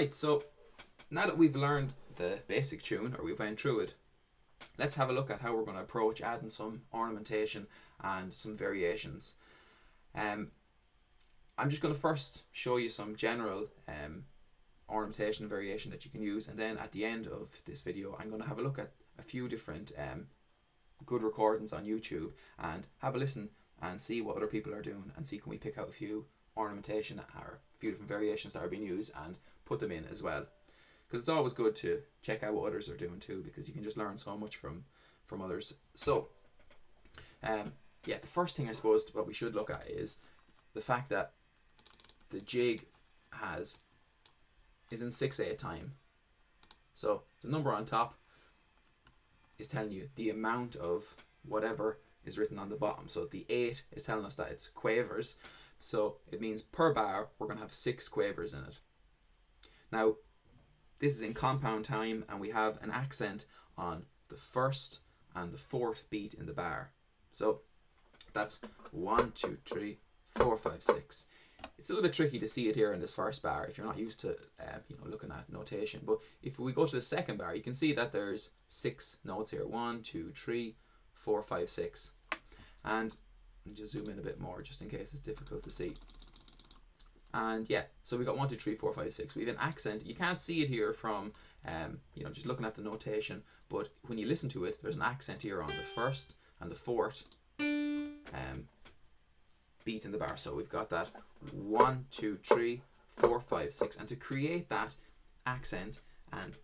Right, so now that we've learned the basic tune, or we've went through it, let's have a look at how we're going to approach adding some ornamentation and some variations. I'm just going to first show you some general ornamentation and variation that you can use, and then at the end of this video I'm going to have a look at a few different good recordings on YouTube and have a listen and see what other people are doing, and see can we pick out a few ornamentation or a few different variations that are being used and put them in as well, because it's always good to check out what others are doing too, because you can just learn so much from others. So yeah, the first thing I suppose what we should look at is the fact that the jig is in 6/8 time. So the number on top is telling you the amount of whatever is written on the bottom. So the 8 is telling us that it's quavers. So it means per bar we're going to have 6 quavers in it. Now this is in compound time, and we have an accent on the first and the fourth beat in the bar. So that's 1, 2, 3, 4, 5, 6. It's a little bit tricky to see it here in this first bar if you're not used to looking at notation. But if we go to the second bar, you can see that there's 6 notes here. 1, 2, 3, 4, 5, 6. And just zoom in a bit more just in case it's difficult to see. And yeah, so we got 1, 2, 3, 4, 5, 6. We have an accent. You can't see it here from just looking at the notation, but when you listen to it, there's an accent here on the first and the fourth beat in the bar. So we've got that 1, 2, 3, 4, 5, 6, and to create that accent and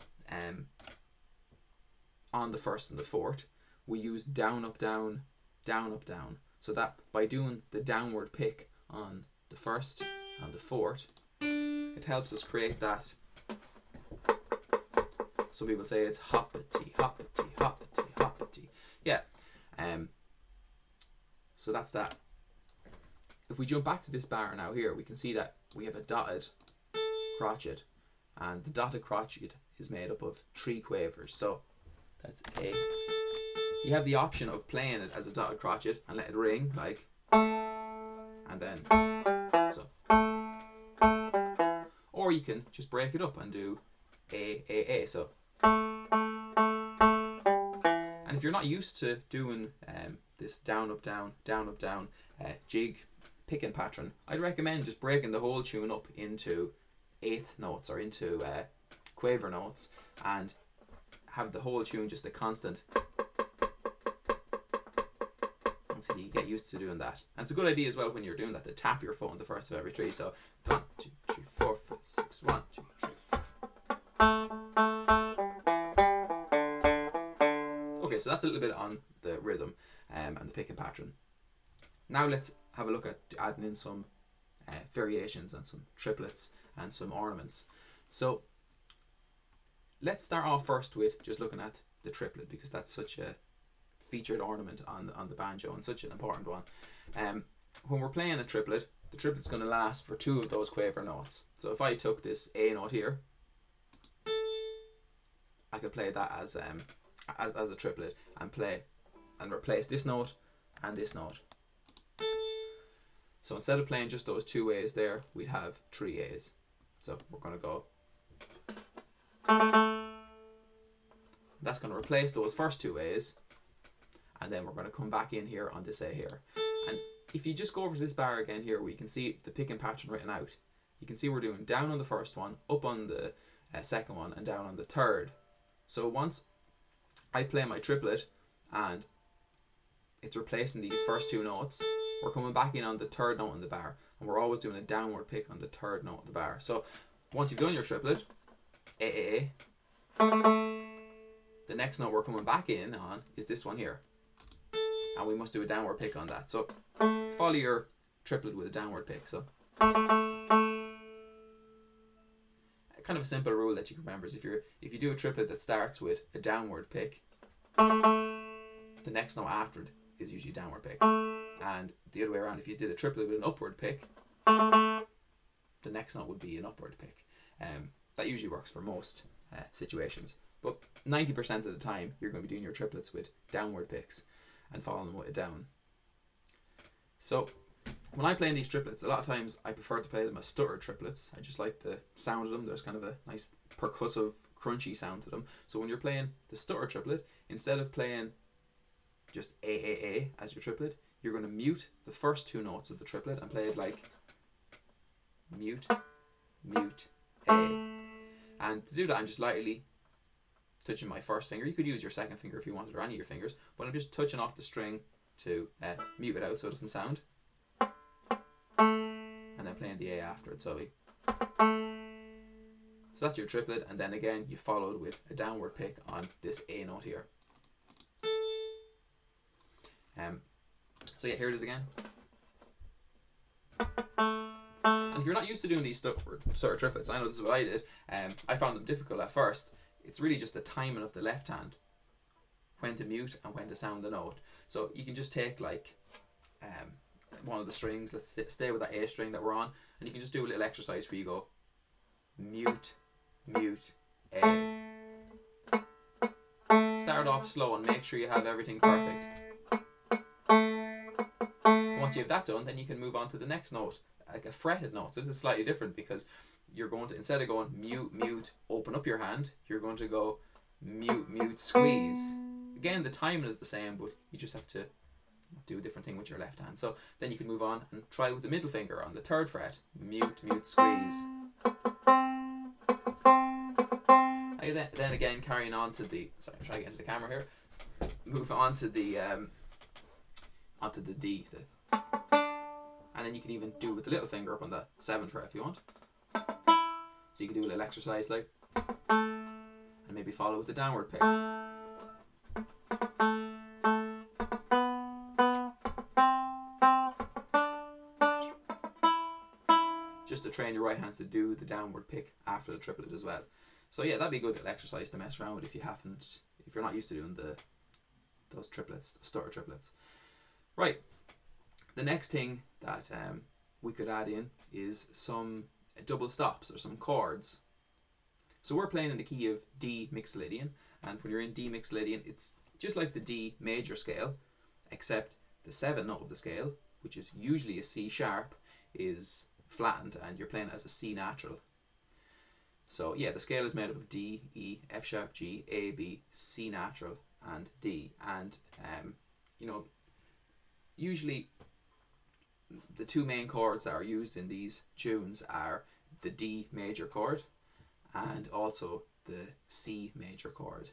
on the first and the fourth, we use down up down, down up down. So that by doing the downward pick on the first and the fourth, it helps us create that. So people say it's hoppity hoppity hoppity hoppity. Yeah. So that's that. If we jump back to this bar now here, we can see that we have a dotted crotchet, and the dotted crotchet is made up of 3 quavers. So that's A. You have the option of playing it as a dotted crotchet and let it ring like, and then so. Or you can just break it up and do A. So. And if you're not used to doing this down up down jig picking pattern, I'd recommend just breaking the whole tune up into 8th notes or into quaver notes, and have the whole tune just a constant until you get used to doing that. And it's a good idea as well when you're doing that to tap your foot on the first of every 3. So 1, 2, 3, 4, 5, 6, 1, 2, 3, 4. Okay, so that's a little bit on the rhythm and the picking pattern. Now let's have a look at adding in some variations and some triplets and some ornaments. So let's start off first with just looking at the triplet, because that's such a featured ornament on the banjo and such an important one. When we're playing a triplet, the triplet's going to last for 2 of those quaver notes. So if I took this A note here, I could play that as a triplet and play and replace this note and this note. So instead of playing just those 2 A's there, we'd have 3 A's. So we're going to go. That's going to replace those first 2 A's, and then we're going to come back in here on this A here. And if you just go over to this bar again here, we can see the picking pattern written out. You can see we're doing down on the first one, up on the second one, and down on the third. So once I play my triplet and it's replacing these first 2 notes, we're coming back in on the 3rd note in the bar, and we're always doing a downward pick on the 3rd note of the bar. So once you've done your triplet, A, the next note we're coming back in on is this one here, and we must do a downward pick on that. So follow your triplet with a downward pick. So kind of a simple rule that you can remember is if you do a triplet that starts with a downward pick, the next note after it is usually a downward pick. And the other way around, if you did a triplet with an upward pick, the next note would be an upward pick. That usually works for most situations. But 90% of the time, you're going to be doing your triplets with downward picks and following them with a down. So when I'm playing these triplets, a lot of times I prefer to play them as stutter triplets. I just like the sound of them. There's kind of a nice percussive, crunchy sound to them. So when you're playing the stutter triplet, instead of playing just A as your triplet, you're going to mute the first two notes of the triplet and play it like mute, mute, A. And to do that, I'm just lightly touching my first finger. You could use your second finger if you wanted, or any of your fingers, but I'm just touching off the string to mute it out so it doesn't sound. And then playing the A after it. So that's your triplet, and then again you followed with a downward pick on this A note here. So yeah, here it is again. And if you're not used to doing these stutter triplets, I know this is what I did. I found them difficult at first. It's really just the timing of the left hand, when to mute and when to sound the note. So you can just take like one of the strings. Let's stay with that A string that we're on, and you can just do a little exercise where you go mute, mute, A. Start off slow and make sure you have everything perfect. Once you have that done, then you can move on to the next note, like a fretted note. So this is slightly different because you're going to, instead of going mute, mute, open up your hand, you're going to go mute, mute, squeeze. Again, the timing is the same, but you just have to do a different thing with your left hand. So then you can move on and try with the middle finger on the 3rd fret. Mute, mute, squeeze. And then again, carrying on to the, sorry, I'm trying to get into the camera here. Move on to the onto the D. And then you can even do it with the little finger up on the 7th fret if you want. So you can do a little exercise like, and maybe follow with the downward pick. Just to train your right hand to do the downward pick after the triplet as well. So yeah, that'd be a good little exercise to mess around with if you're not used to doing those triplets, stutter triplets. Right, the next thing that we could add in is some double stops or some chords. So we're playing in the key of D Mixolydian, and when you're in D Mixolydian, it's just like the D major scale, except the 7th note of the scale, which is usually a C sharp, is flattened and you're playing it as a C natural. So yeah, the scale is made up of D, E, F sharp, G, A, B, C natural, and D. And usually the two main chords that are used in these tunes are the D major chord and also the C major chord.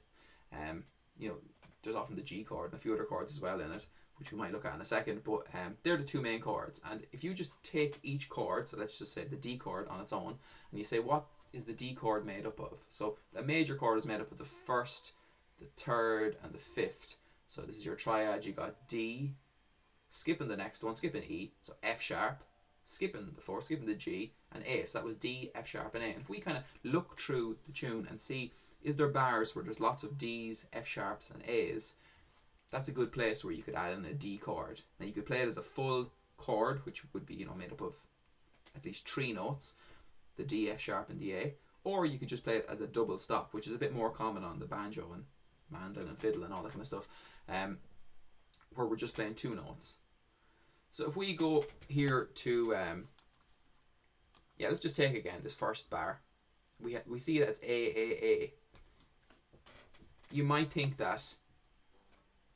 There's often the G chord and a few other chords as well in it, which we might look at in a second, but they're the two main chords. And if you just take each chord, so let's just say the D chord on its own, and you say, what is the D chord made up of? So the major chord is made up of the 1st, the 3rd, and the 5th. So this is your triad. You got D, skipping the next one, skipping E, so F sharp, skipping the 4th, skipping the G, and A. So that was D, F sharp, and A. And if we kind of look through the tune and see, is there bars where there's lots of Ds, F sharps, and As, that's a good place where you could add in a D chord. Now you could play it as a full chord, which would be made up of at least 3 notes, the D, F sharp, and the A, or you could just play it as a double stop, which is a bit more common on the banjo and mandolin and fiddle and all that kind of stuff, where we're just playing 2 notes. So if we go here to let's just take again this first bar. We see that it's A. You might think that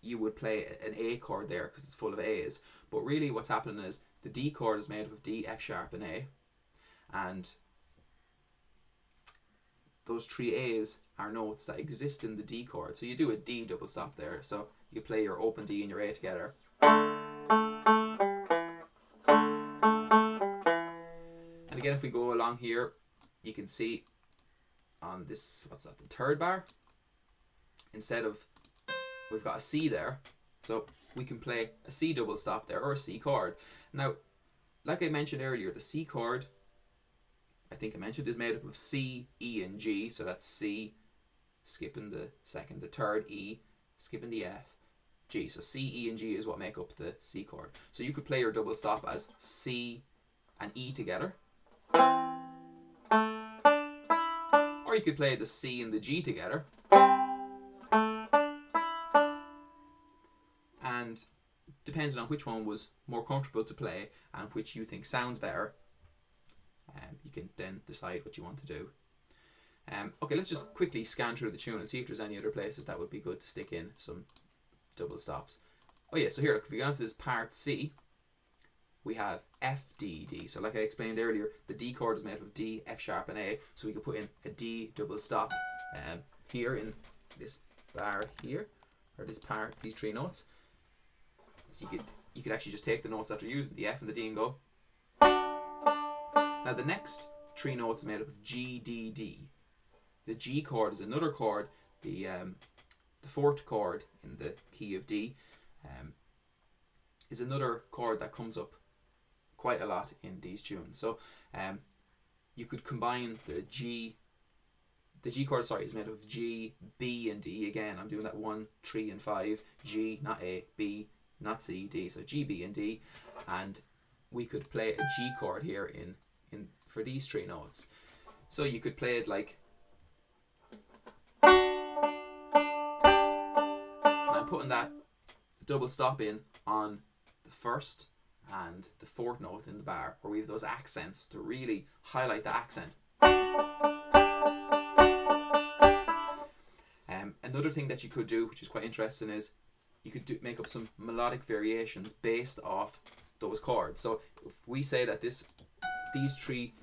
you would play an A chord there because it's full of A's, but really what's happening is the D chord is made up of D, F sharp, and A, and those 3 A's are notes that exist in the D chord. So you do a D double stop there. So you play your open D and your A together. And again, if we go along here, you can see on this, what's that, the 3rd bar, instead of, we've got a C there, so we can play a C double stop there, or a C chord. Now, like I mentioned earlier, the C chord, I think I mentioned, is made up of C, E, and G. So that's C, skipping the 2nd, the 3rd, E, skipping the F, G. So C, E, and G is what make up the C chord. So you could play your double stop as C and E together, or you could play the C and the G together, and depending on which one was more comfortable to play and which you think sounds better, you can then decide what you want to do. Okay, let's just quickly scan through the tune and see if there's any other places that would be good to stick in some double stops. Oh yeah, so here, look, if we go on to this part C, we have F, D, D. So like I explained earlier, the D chord is made up of D, F sharp and A, so we could put in a D double stop here in this bar here, or this part, these three notes. So you could actually just take the notes that are used, the F and the D, and go. Now the next three notes are made up of G, D, D. The G chord is another chord, the fourth chord in the key of D is another chord that comes up quite a lot in these tunes. So you could combine the G chord, sorry, is made up of G, B and D. Again, I'm doing that 1, 3 and 5. G, not A, B, not C, D. So G, B and D. And we could play a G chord here in for these three notes. So you could play it like, and I'm putting that double stop in on the first and the fourth note in the bar, where we have those accents to really highlight the accent. Another thing that you could do, which is quite interesting, is you could make up some melodic variations based off those chords. So if we say that these three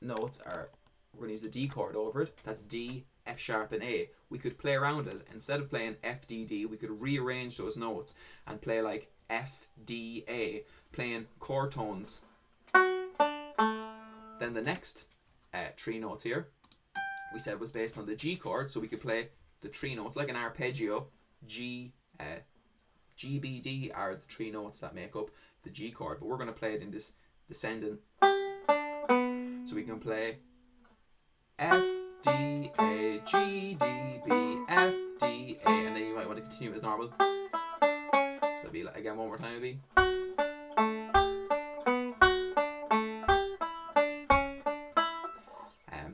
notes are, we're going to use the D chord over it, that's D, F sharp and A, we could play around it. Instead of playing F, D, D, we could rearrange those notes and play like F, D, A, playing chord tones. Then the next three notes here, we said was based on the G chord, so we could play the three notes like an arpeggio. G, G, B, D are the three notes that make up the G chord, but we're going to play it in this descending. So we can play F, D, A, G, D, B, F, D, A, and then you might want to continue as normal. So it'll be like, again, one more time, it'll be.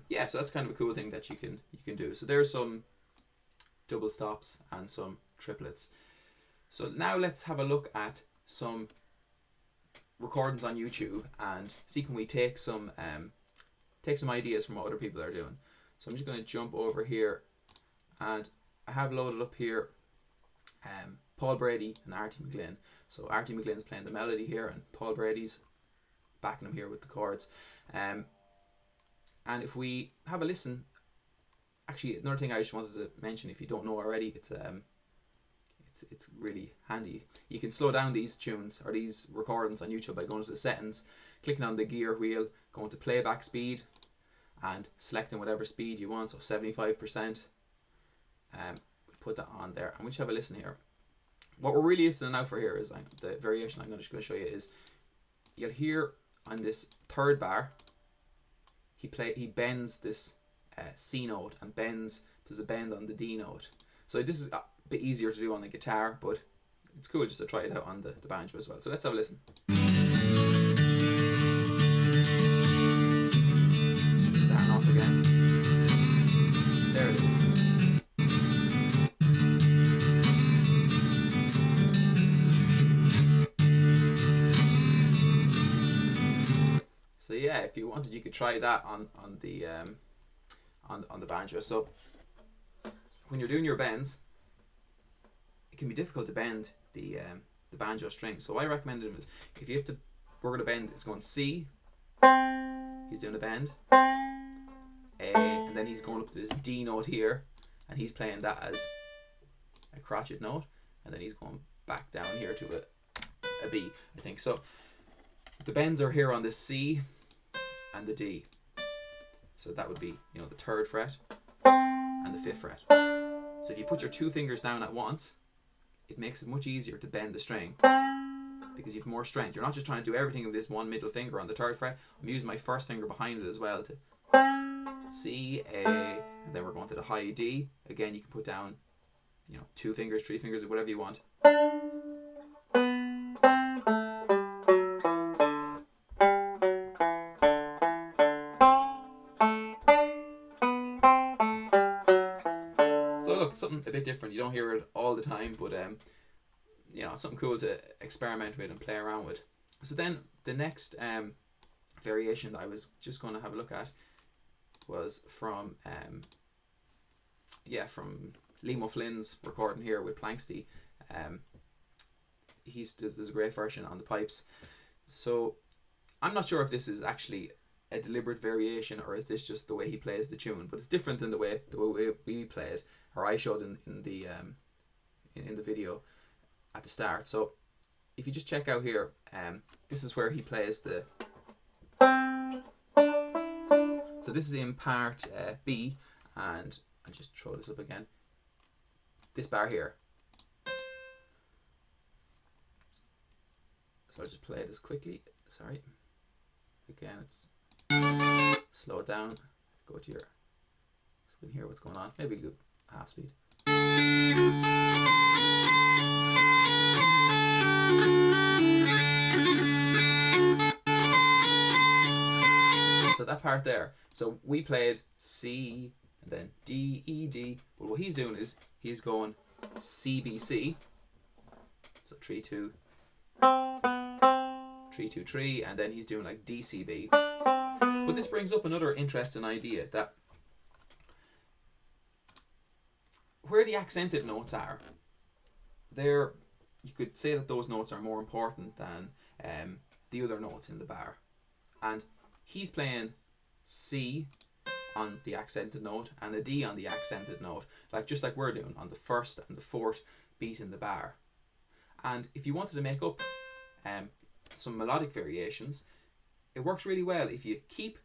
Yeah, so that's kind of a cool thing that you can do. So there's some double stops and some triplets. So now let's have a look at some recordings on YouTube and see can we take some ideas from what other people are doing. So I'm just going to jump over here, and I have loaded up here Paul Brady and Artie McGlynn. So Artie McGlynn's playing the melody here, and Paul Brady's backing him here with the chords. And if we have a listen, actually another thing I just wanted to mention, if you don't know already, it's really handy. You can slow down these tunes or these recordings on YouTube by going to the settings, clicking on the gear wheel, going to playback speed, and selecting whatever speed you want, so 75%. Put that on there, and we just have a listen here. What we're really listening out for here is the variation I'm going to show you is, you'll hear on this third bar, he bends this C note and there's a bend on the D note. So this is a bit easier to do on the guitar, but it's cool just to try it out on the banjo as well. So let's have a listen. Starting off again. There it is. So yeah, if you wanted, you could try that on the banjo. So when you're doing your bends, it can be difficult to bend the banjo string. So what I recommended him is, if you have to, we're going to bend, it's going C, he's doing a bend, A, and then he's going up to this D note here, and he's playing that as a crotchet note, and then he's going back down here to a B, I think. So the bends are here on the C and the D. So that would be, the 3rd fret and the 5th fret. So if you put your 2 fingers down at once, it makes it much easier to bend the string because you have more strength. You're not just trying to do everything with this one middle finger on the 3rd fret. I'm using my first finger behind it as well to C, A, and then we're going to the high D. Again, you can put down, 2 fingers, 3 fingers, whatever you want. Something a bit different. You don't hear it all the time, but you know, something cool to experiment with and play around with. So then the next variation that I was just going to have a look at was from from Liam O'Flynn's recording here with Planksty. There's a great version on the pipes. So I'm not sure if this is actually a deliberate variation or is this just the way he plays the tune, but it's different than the way we played, or I showed in the video at the start. So if you just check out here, this is where he plays the. So this is in part B, and I'll just throw this up again. This bar here. So I'll just play this quickly. Sorry. Again, it's slow it down. Go to your. So we can hear what's going on. Maybe do half speed. So that part there. So we played C and then D, E, D. But what he's doing is he's going C, B, C. So 3, 2, 3, 2, 3, and then he's doing like D, C, B. But this brings up another interesting idea, that where the accented notes are, there you could say that those notes are more important than the other notes in the bar. And he's playing C on the accented note and a D on the accented note, just like we're doing on the first and the fourth beat in the bar. And if you wanted to make up some melodic variations, it works really well if you keep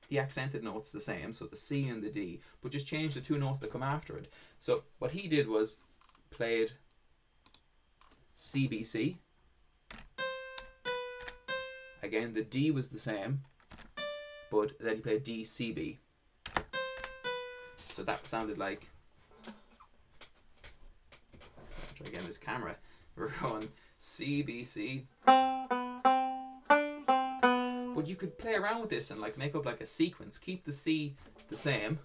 the accented notes the same, so the C and the D, but just change the two notes that come after it. So what he did was played C, B, C. Again, the D was the same, but then he played D, C, B. So that sounded like. Try again this camera. We're going C, B, C. But you could play around with this and make up a sequence. Keep the C the same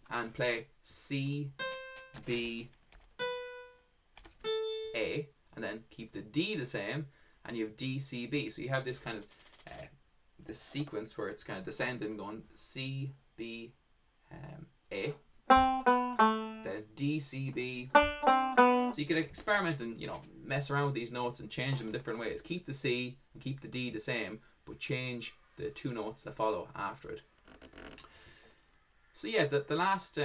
and play C, B, A, and then keep the D the same and you have D, C, B. So you have this kind of this sequence where it's kind of descending, going C, B, A, then D, C, B. So you could experiment and mess around with these notes and change them in different ways. Keep the C and keep the D the same, but change the two notes that follow after it. So yeah, the last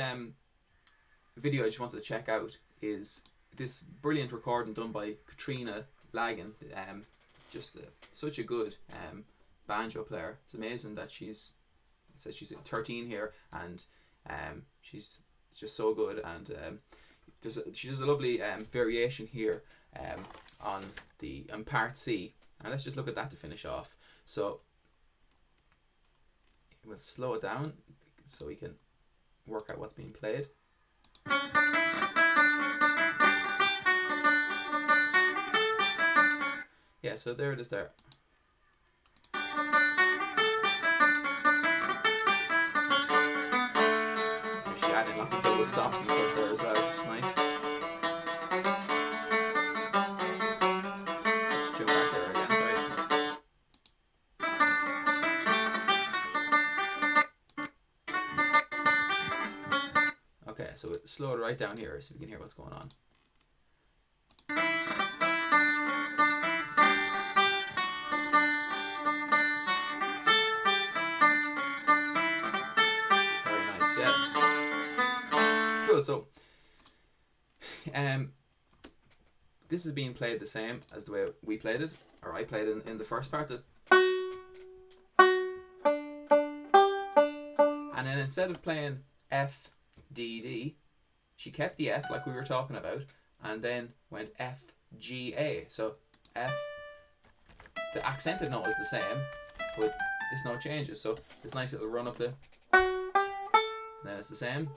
video I just wanted to check out is this brilliant recording done by Katrina Lagan. Such a good banjo player. It's amazing that she's 13 here, and she's just so good. And she does a lovely variation here on part C. And let's just look at that to finish off. So we'll slow it down so we can work out what's being played. Yeah, so there it is there. She added lots of double stops and stuff there as well, which is nice. Just tune back there again, sorry. Okay, so it slowed right down here so we can hear what's going on. So this is being played the same as the way we played it, or I played in the first part. And then instead of playing F, D, D, she kept the F like we were talking about, and then went F, G, A. So F, the accented note is the same, but this note changes. So this nice little run up there, and then it's the same.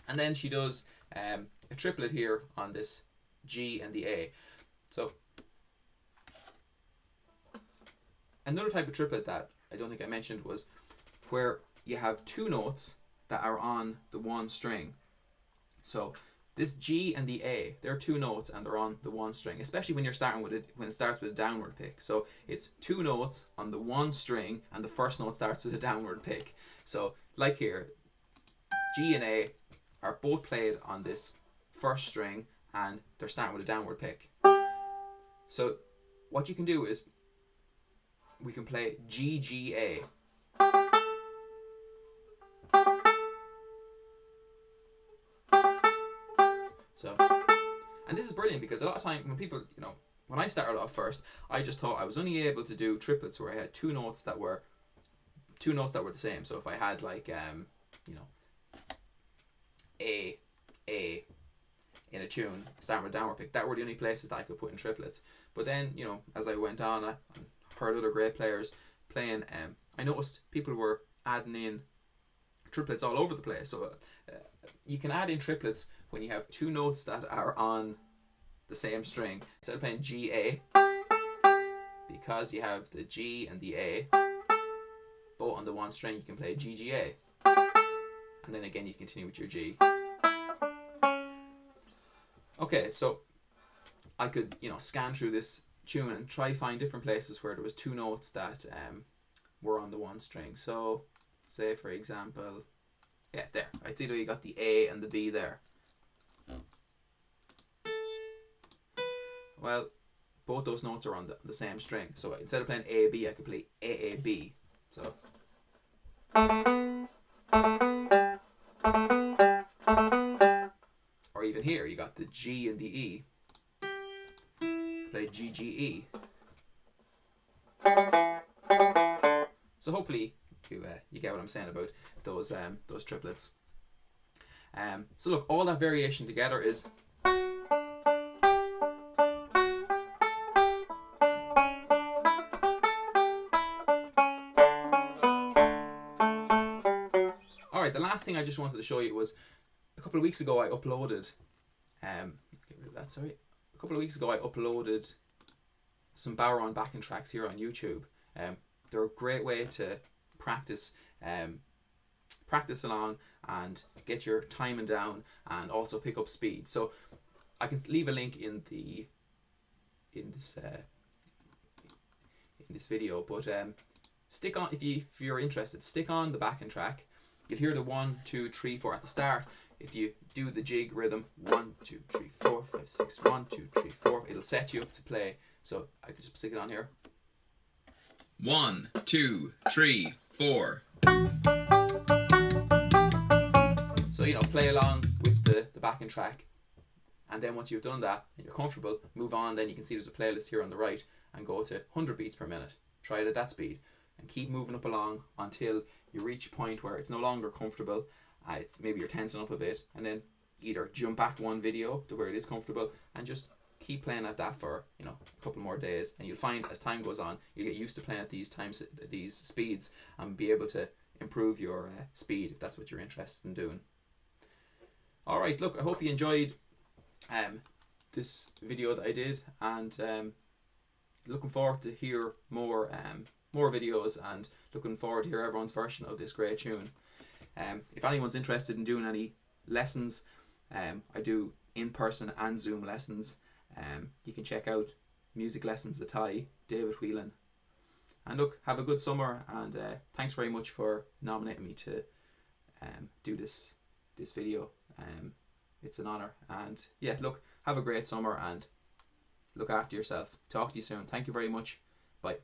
And then she does a triplet here on this G and the A. So another type of triplet that I don't think I mentioned was where you have two notes that are on the one string. So this G and the A, they're two notes and they're on the one string, especially when you're starting with it, when it starts with a downward pick. So it's two notes on the one string and the first note starts with a downward pick. So like here, G and A are both played on this first string and they're starting with a downward pick. So what you can do is we can play G, G, A. So, and this is brilliant because a lot of time when people, you know, when I started off first, I just thought I was only able to do triplets where I had two notes that were the same. So if I had like you know, A in a tune starting with a downward pick, that were the only places that I could put in triplets. But then, you know, as I went on, I heard other great players playing. I noticed people were adding in triplets all over the place. So you can add in triplets when you have two notes that are on the same string. Instead of playing G A, because you have the G and the A both on the one string, you can play G G A, and then again you continue with your G. Okay, so I could, you know, scan through this tune and try find different places where there was two notes that were on the one string. So say for example, yeah, there. I'd see that you got the A and the B there. Well, both those notes are on the same string. So instead of playing A B, I could play A B. So or even here, you got the G and the E. Play G G E. So hopefully you get what I'm saying about those triplets. So look, all that variation together is alright. The last thing I just wanted to show you was a couple of weeks ago I uploaded get rid of that, sorry. A couple of weeks ago I uploaded some Bodhran backing tracks here on YouTube. They're a great way to practice along and get your timing down and also pick up speed. So I can leave a link in this video, but stick on, if you're interested, stick on the backing track. You'll hear the 1 2 3 4 at the start. If you do the jig rhythm 1 2 3 4 5 6 1 2 3 4, it'll set you up to play. So I can just stick it on here. 1 2 3 4. So, you know, play along with the backing track, and then once you've done that and you're comfortable, move on. Then you can see there's a playlist here on the right, and go to 100 beats per minute. Try it at that speed and keep moving up along until you reach a point where it's no longer comfortable. It's maybe you're tensing up a bit, and then either jump back one video to where it is comfortable and just keep playing at that for, you know, a couple more days, and you'll find as time goes on you'll get used to playing at these speeds and be able to improve your speed if that's what you're interested in doing. Alright, look, I hope you enjoyed this video that I did, and looking forward to hear more videos, and looking forward to hear everyone's version of this great tune. If anyone's interested in doing any lessons, I do in-person and Zoom lessons. You can check out Music Lessons at David Whelan. And look, have a good summer, and thanks very much for nominating me to do this video. It's an honour, and yeah, look, have a great summer and look after yourself. Talk to you soon. Thank you very much. Bye.